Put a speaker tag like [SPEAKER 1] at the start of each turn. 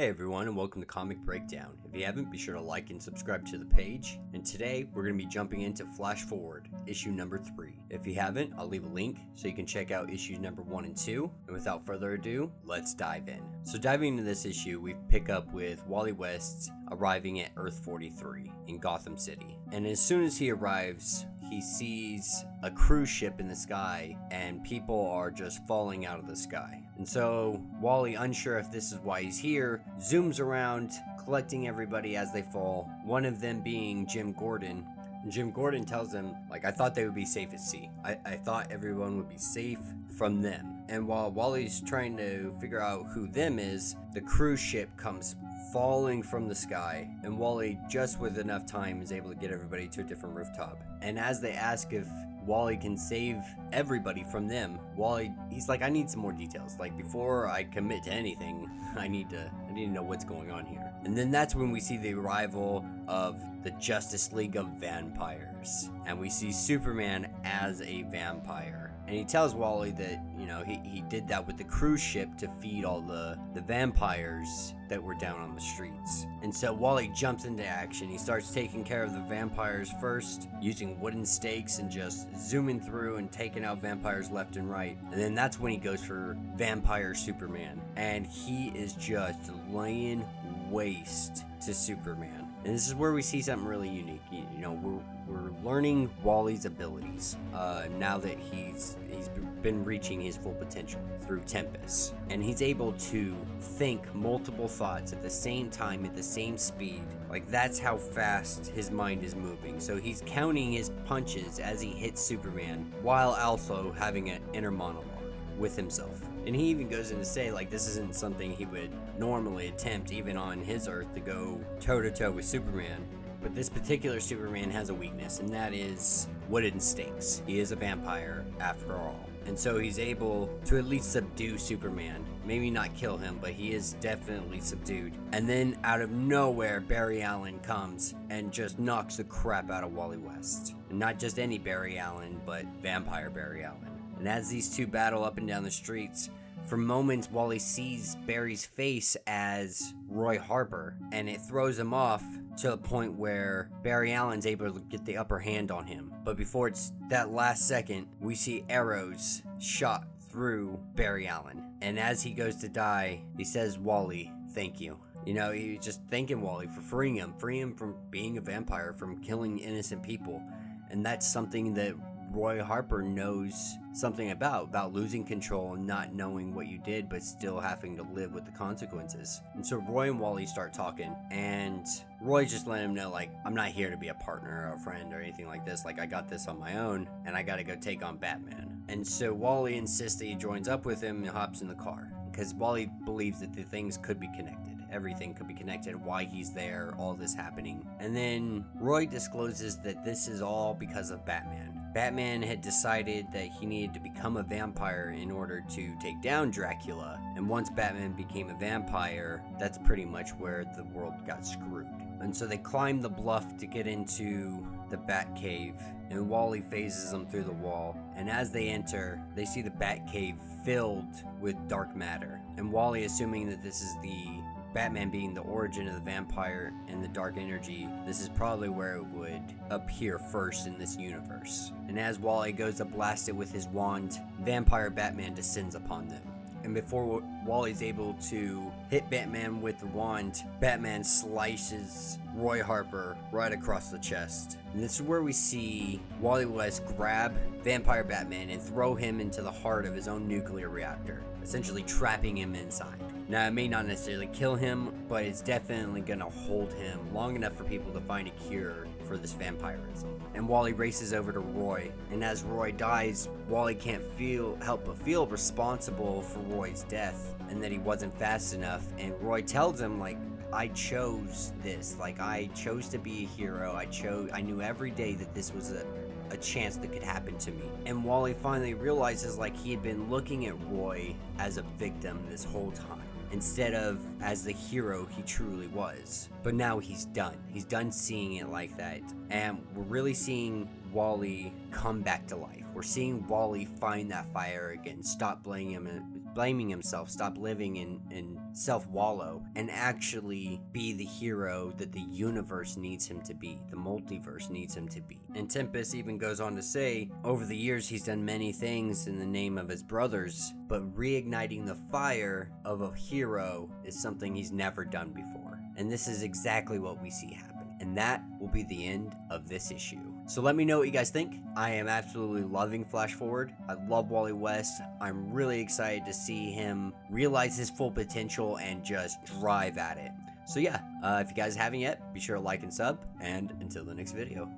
[SPEAKER 1] Hey everyone, and welcome to Comic Breakdown. If you haven't, be sure to like and subscribe to the page. And today, we're going to be jumping into Flash Forward, issue number 3. If you haven't, I'll leave a link so you can check out issues number 1 and 2. And without further ado, let's dive in. So diving into this issue, we pick up with Wally West arriving at Earth 43 in Gotham City. And as soon as he arrives, he sees a cruise ship in the sky and people are just falling out of the sky. And so Wally, unsure if this is why he's here, zooms around collecting everybody as they fall, one of them being Jim Gordon. And Jim Gordon tells him, I thought they would be safe at sea. I thought everyone would be safe from them. And while Wally's trying to figure out who them is, the cruise ship comes falling from the sky, and Wally, just with enough time, is able to get everybody to a different rooftop. And as they ask if Wally can save everybody from them, Wally, he's like, I need some more details. Before I commit to anything, I need to know what's going on here. And then that's when we see the arrival of the Justice League of Vampires. And we see Superman as a vampire. And he tells Wally that, he did that with the cruise ship to feed all the vampires that were down on the streets. And so Wally jumps into action. He starts taking care of the vampires first, using wooden stakes and just zooming through and taking out vampires left and right. And then that's when he goes for Vampire Superman. And he is just laying waste to Superman. And this is where we see something really unique. We're learning Wally's abilities now that he's been reaching his full potential through Tempest. And he's able to think multiple thoughts at the same time, at the same speed. That's how fast his mind is moving. So he's counting his punches as he hits Superman, while also having an inner monologue with himself. And he even goes in to say, this isn't something he would normally attempt, even on his Earth, to go toe-to-toe with Superman. But this particular Superman has a weakness, and that is wooden stakes. He is a vampire, after all. And so he's able to at least subdue Superman. Maybe not kill him, but he is definitely subdued. And then, out of nowhere, Barry Allen comes and just knocks the crap out of Wally West. And not just any Barry Allen, but Vampire Barry Allen. And as these two battle up and down the streets, for moments Wally sees Barry's face as Roy Harper, and it throws him off to the point where Barry Allen's able to get the upper hand on him. But before it's that last second, we see arrows shot through Barry Allen. And as he goes to die, he says, Wally, thank you. He's just thanking Wally for freeing him from being a vampire, from killing innocent people. And that's something that Roy Harper knows something about losing control and not knowing what you did, but still having to live with the consequences. And so Roy and Wally start talking, and Roy just let him know, I'm not here to be a partner or a friend or anything like this. I got this on my own, and I gotta go take on Batman. And so Wally insists that he joins up with him and hops in the car, because Wally believes that the things could be connected. Everything could be connected, why he's there, all this happening. And then Roy discloses that this is all because of Batman. Batman had decided that he needed to become a vampire in order to take down Dracula. And once Batman became a vampire, that's pretty much where the world got screwed. And so they climb the bluff to get into the Batcave, and Wally phases them through the wall. And as they enter, they see the Batcave filled with dark matter. And Wally, assuming that this is the Batman being the origin of the vampire and the dark energy, this is probably where it would appear first in this universe. And as Wally goes to blast it with his wand, Vampire Batman descends upon them. And before Wally's able to hit Batman with the wand, Batman slices Roy Harper right across the chest. And this is where we see Wally West grab Vampire Batman and throw him into the heart of his own nuclear reactor, essentially trapping him inside. Now, it may not necessarily kill him, but it's definitely gonna hold him long enough for people to find a cure for this vampirism. And Wally races over to Roy, and as Roy dies, Wally can't help but feel responsible for Roy's death, and that he wasn't fast enough. And Roy tells him, I chose this. I chose to be a hero. I knew every day that this was a chance that could happen to me. And Wally finally realizes he had been looking at Roy as a victim this whole time, instead of as the hero he truly was. But now he's done. He's done seeing it like that. And we're really seeing Wally come back to life. We're seeing Wally find that fire again, stop blaming blaming himself, stop living in self-wallow, and actually be the hero that the universe needs him to be, the multiverse needs him to be. And Tempest even goes on to say, over the years he's done many things in the name of his brothers, but reigniting the fire of a hero is something he's never done before. And this is exactly what we see happen. And that will be the end of this issue. So let me know what you guys think. I am absolutely loving Flash Forward. I love Wally West. I'm really excited to see him realize his full potential and just drive at it. So yeah, if you guys haven't yet, be sure to like and sub, and until the next video.